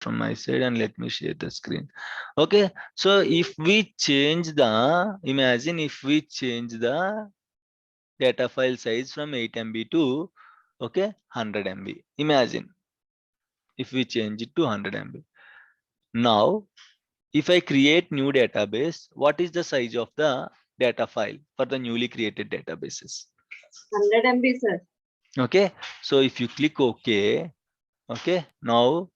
from my side and let me share the screen. Okay, so if we change the, imagine if we change the data file size from 8 MB to, okay, 100 MB. Imagine if we change it to 100 MB. Now, if I create new database, what is the size of the data file for the newly created databases? 100 MB, sir. Okay, so if you click OK, okay, now,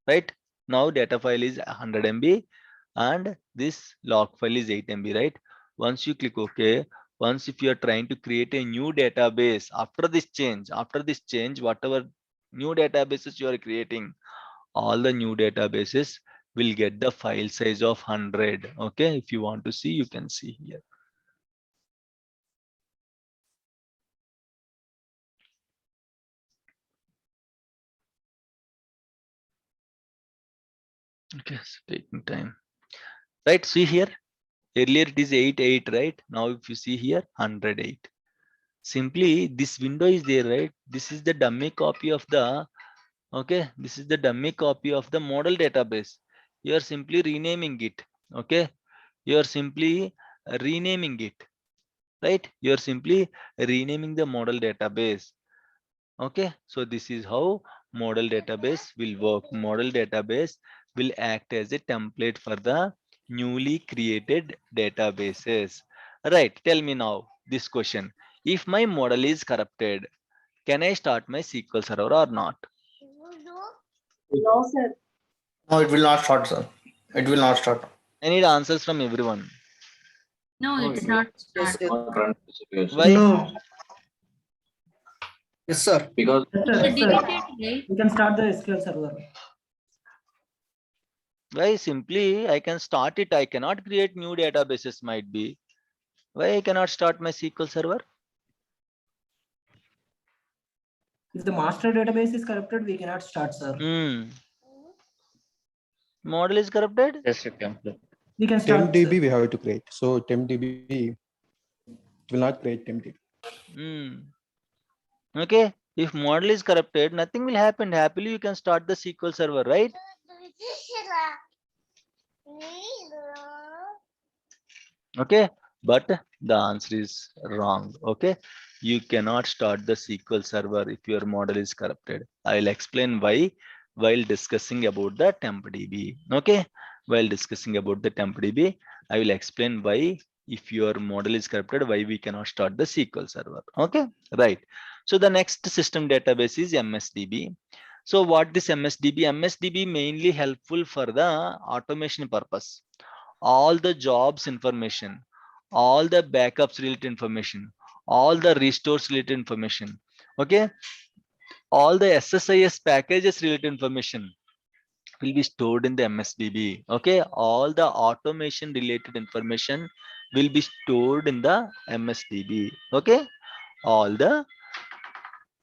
right, now data file is 100 MB and this log file is 8 MB, right? Once you click OK, once if you are trying to create a new database after this change, whatever new databases you are creating, all the new databases will get the file size of 100. Okay, if you want to see, you can see here. Okay, it's taking time, right? See here, earlier it is 8, right? Now if you see here, 108. Simply this window is there, right? This is the dummy copy of the, okay, this is the dummy copy of the model database. You are simply renaming it. Okay, you are simply renaming it, right? You are simply renaming the model database. Okay, so this is how model database will work. Model database will act as a template for the newly created databases. Right, tell me now this question. If my model is corrupted, can I start my SQL Server or not? No, sir. No, it will not start, sir. It will not start. I need answers from everyone. No, it's not start. Not run SQL. Why? No. Yes, sir. Because It's Yes, sir. deleted, right? We can start the SQL server. Why? Simply I can start it. I cannot create new databases, might be. Why I cannot start my SQL Server? If the master database is corrupted, we cannot start, sir. Model is corrupted? just a template. We can start. TempDB we have to create. So TempDB will not create TempDB. Okay. If model is corrupted, nothing will happen. Happily, you can start the SQL Server, right? Okay. But the answer is wrong. Okay. You cannot start the SQL Server if your model is corrupted. I will explain why while discussing about the TempDB. Okay. While discussing about the TempDB, I will explain why if your model is corrupted, why we cannot start the SQL Server. Okay. Right. So the next system database is MSDB. So what this MSDB? MSDB mainly helpful for the automation purpose. All the jobs information, all the backups related information, all the restores related information. Okay. All the SSIS packages related information will be stored in the MSDB. Okay. All the automation related information will be stored in the MSDB. Okay. All the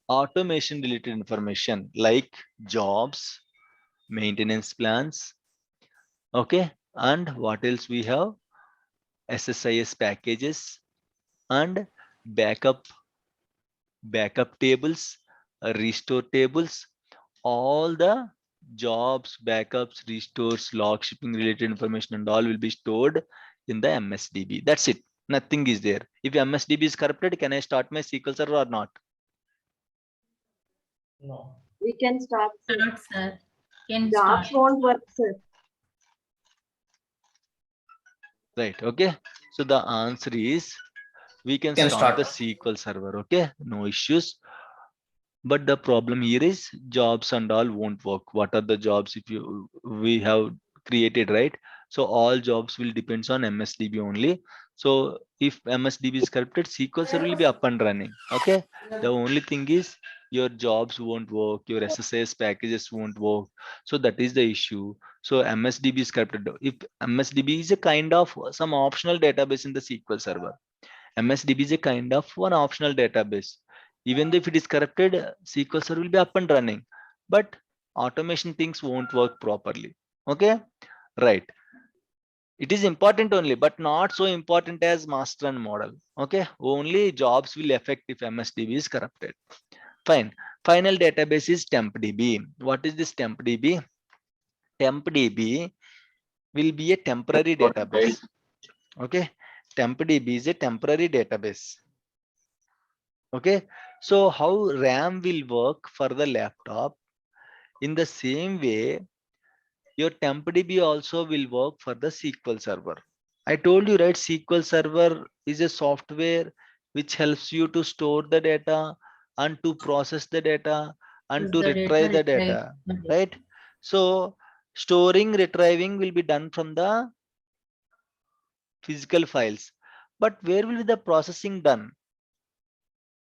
automation related information like jobs, maintenance plans. Okay. And what else we have? SSIS packages and backup tables, restore tables, all the jobs, backups, restores, log shipping related information and all will be stored in the MSDB. That's it. Nothing is there. If MSDB is corrupted, can I start my SQL Server or not? No. We can start, sir. Start, sir. Can Jobs start. won't work, sir. Right. Okay. So the answer is we can start the SQL Server. Okay. No issues. But the problem here is jobs and all won't work. What are the jobs if we have created, right? So all jobs will depends on MSDB only. So if MSDB is corrupted, SQL Server will be up and running. Okay. The only thing is your jobs won't work, your SSIS packages won't work. So that is the issue. So MSDB is corrupted. If MSDB is a kind of some optional database in the SQL Server. MSDB is a kind of one optional database. Even though if it is corrupted, SQL Server will be up and running, but automation things won't work properly. Okay, right. It is important only, but not so important as master and model. Okay, only jobs will affect if MSDB is corrupted. Fine. Final database is TempDB. What is this TempDB? TempDB will be a temporary database. Okay, TempDB is a temporary database. Okay, so how RAM will work for the laptop? In the same way, your TempDB also will work for the SQL Server. I told you, right? SQL Server is a software which helps you to store the data and to process the data and Is to the data retrieve the retrieved? data, right? So storing, retrieving will be done from the physical files. But where will be the processing done?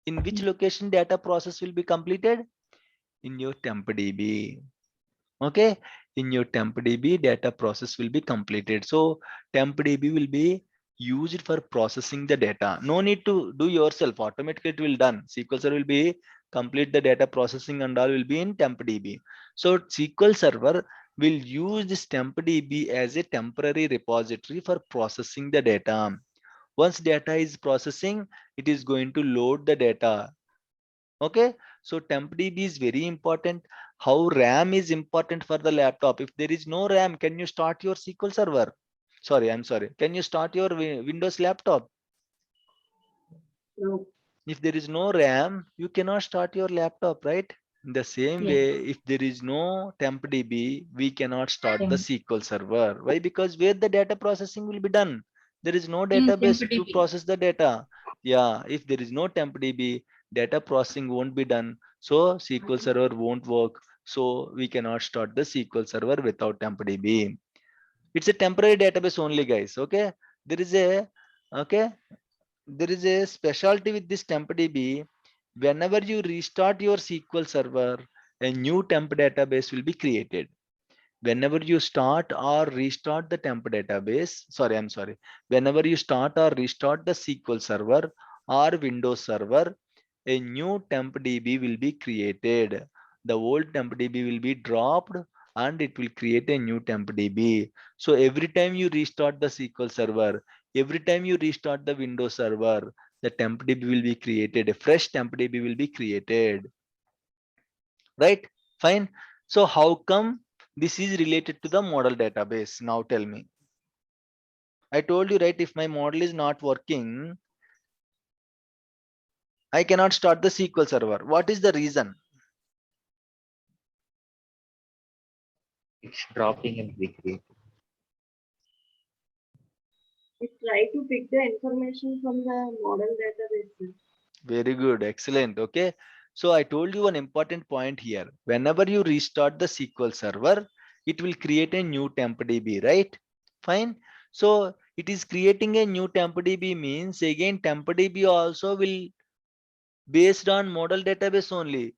In which location data process will be completed? In your TempDB. Okay, in your TempDB data process will be completed. So TempDB will be used for processing the data. No need to do yourself, automatically it will done. SQL Server will be complete the data processing and all will be in TempDB. So SQL Server will use this TempDB as a temporary repository for processing the data. Once data is processing, it is going to load the data. Okay, so TempDB is very important. How RAM is important for the laptop? If there is no RAM, can you start your SQL Server? Sorry, I'm sorry. Can you start your Windows laptop? No. If there is no RAM, you cannot start your laptop, right? In the same Yes. way, if there is no TempDB, we cannot start the Temp. SQL Server. Why? Because where the data processing will be done, there is no In database to TempDB. process the data. Yeah, if there is no TempDB, data processing won't be done. So SQL Server won't work. So we cannot start the SQL Server without TempDB. It's a temporary database only, guys. Okay, there is a okay, there is a specialty with this TempDB. Whenever you restart your SQL Server, a new temp database will be created. Whenever you start or restart the temp database, I'm sorry. Whenever you start or restart the SQL Server or Windows Server, a new temp DB will be created. The old temp DB will be dropped and it will create a new temp DB. So every time you restart the SQL Server, every time you restart the Windows Server, the temp DB will be created. A fresh temp DB will be created. Right? Fine. So how come this is related to the model database? Now tell me. I told you, right? If my model is not working, I cannot start the SQL Server. What is the reason? It's dropping and recreating. We try to pick the information from the model databases. Very good. Excellent. Okay. So I told you an important point here. Whenever you restart the SQL Server, it will create a new temp DB, right? Fine. So it is creating a new temp DB means again temp DB also will based on model database only.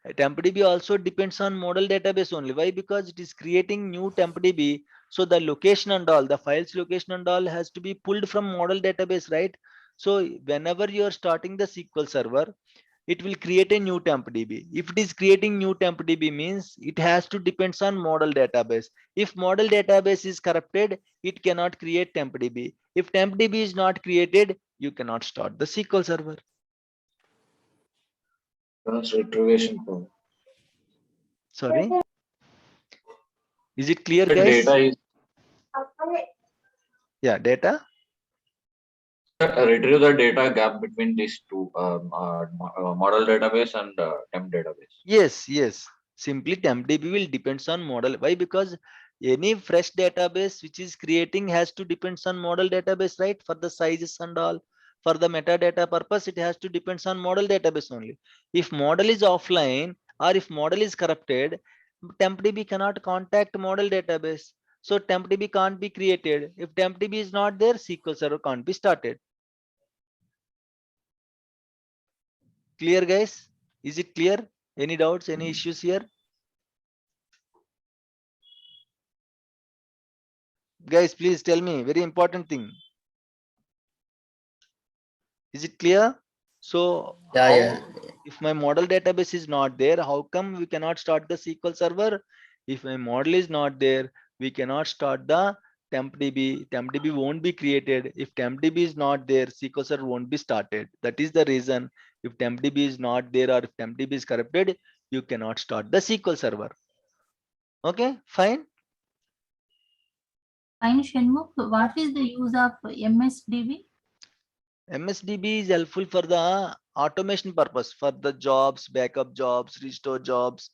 TempDB also depends on model database only. Why? Because it is creating new TempDB. So the location and all, the files location and all has to be pulled from model database, right? So whenever you are starting the SQL Server, it will create a new TempDB. If it is creating new TempDB means it has to depends on model database. If model database is corrupted, it cannot create TempDB. If TempDB is not created, you cannot start the SQL Server. That's retrivation problem. Sorry. Is it clear, The guys? data is Yeah, data. retrieve the data gap between these two model database and temp database. Yes. Simply TempDB will depends on model. Why? Because any fresh database which is creating has to depends on model database, right? For the sizes and all, for the metadata purpose, it has to depends on model database only. If model is offline or if model is corrupted, TempDB cannot contact model database. So TempDB can't be created. If TempDB is not there, SQL Server can't be started. Clear, guys? Is it clear? Any doubts? Any issues here? Guys, please tell me, very important thing. Is it clear? So Yeah. if my model database is not there, how come we cannot start the SQL Server? If my model is not there, we cannot start the TempDB. TempDB won't be created. If TempDB is not there, SQL Server won't be started. That is the reason. If TempDB is not there or if TempDB is corrupted, you cannot start the SQL Server. Okay, fine. Fine, Shanmugh. What is the use of MSDB? MSDB is helpful for the automation purpose, for the jobs, backup jobs, restore jobs.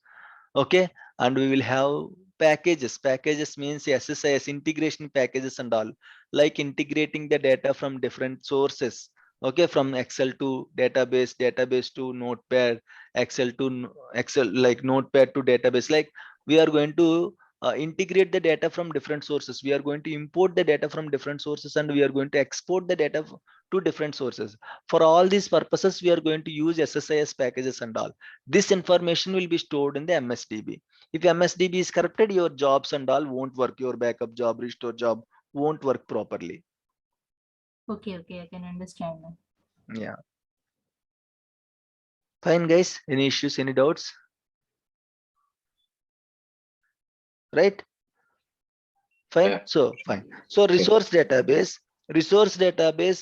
Okay, and we will have packages. Packages means SSIS integration packages and all, like integrating the data from different sources. Okay, from Excel to database, database to Notepad, Excel to Excel, like Notepad to database. Like we are going to integrate the data from different sources. We are going to import the data from different sources, and we are going to export the data to different sources. For all these purposes, we are going to use SSIS packages and all. This information will be stored in the MSDB. If MSDB is corrupted, your jobs and all won't work. Your backup job, restore job won't work properly. Okay, I can understand now. Yeah. Fine, guys. Any issues, any doubts? Right? Fine. Yeah. So fine. So resource database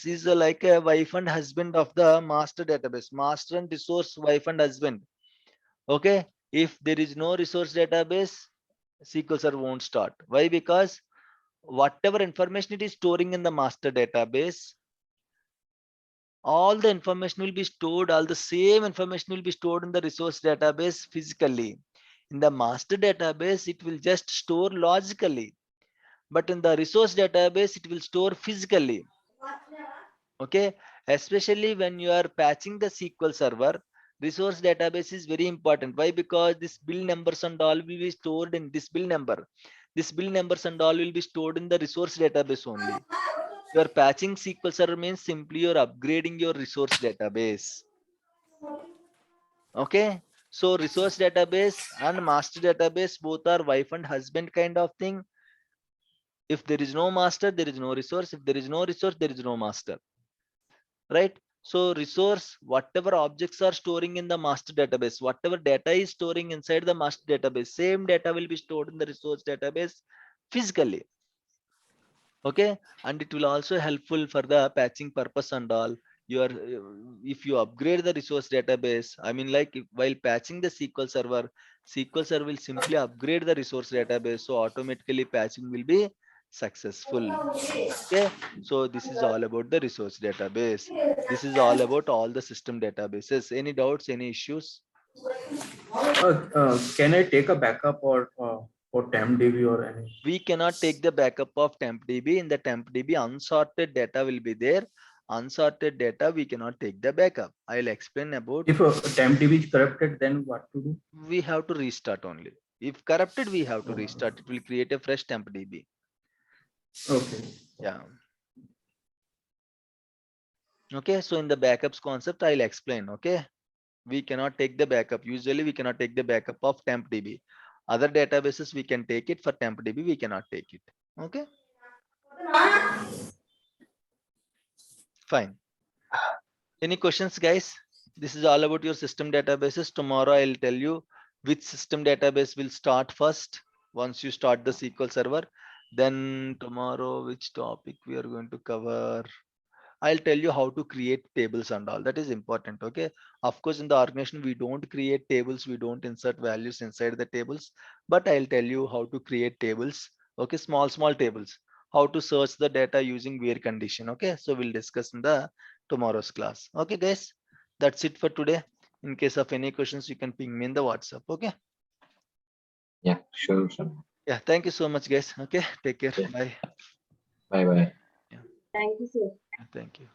is like a wife and husband of the master database. Master and resource, wife and husband. Okay. If there is no resource database, SQL Server won't start. Why? Because whatever information it is storing in the master database, all the information will be stored, all the same information will be stored in the resource database physically. In the master database, it will just store logically, but in the resource database, it will store physically. Okay, especially when you are patching the SQL Server, resource database is very important. Why? Because this bill numbers and all will be stored in this bill number. This bill numbers and all will be stored in the resource database only. You are patching SQL Server means simply you're upgrading your resource database. Okay, so resource database and master database both are wife and husband kind of thing. If there is no master, there is no resource. If there is no resource, there is no master. Right? So resource, whatever objects are storing in the master database, whatever data is storing inside the master database, same data will be stored in the resource database physically. Okay, and it will also helpful for the patching purpose and all. You are if you upgrade the resource database, I mean, like while patching the SQL Server will simply upgrade the resource database, so automatically patching will be successful. Okay, so this is all about the resource database. This is all about all the system databases. Any doubts, any issues? Can I take a backup or TempDB or any? We cannot take the backup of TempDB. In the TempDB, unsorted data will be there. Unsorted data, we cannot take the backup. I'll explain about. If TempDB is corrupted, then what to do? We have to restart only. If corrupted, we have to restart. It will create a fresh TempDB. Okay. Yeah. Okay, so in the backups concept, I'll explain. Okay, we cannot take the backup. Usually, we cannot take the backup of TempDB. Other databases we can take it. For TempDB, we cannot take it. Okay. Fine. Any questions, guys? This is all about your system databases. Tomorrow I'll tell you which system database will start first. Once you start the SQL Server, then tomorrow which topic we are going to cover. I'll tell you how to create tables and all. That is important. Okay. Of course, in the organization, we don't create tables. We don't insert values inside the tables, but I'll tell you how to create tables. Okay. Small tables. How to search the data using where condition. Okay. So we'll discuss in the tomorrow's class. Okay, guys. That's it for today. In case of any questions, you can ping me in the WhatsApp. Okay. Yeah, sure. Yeah. Thank you so much, guys. Okay. Take care. Yeah. Bye. Bye bye. Thank you, sir. Thank you.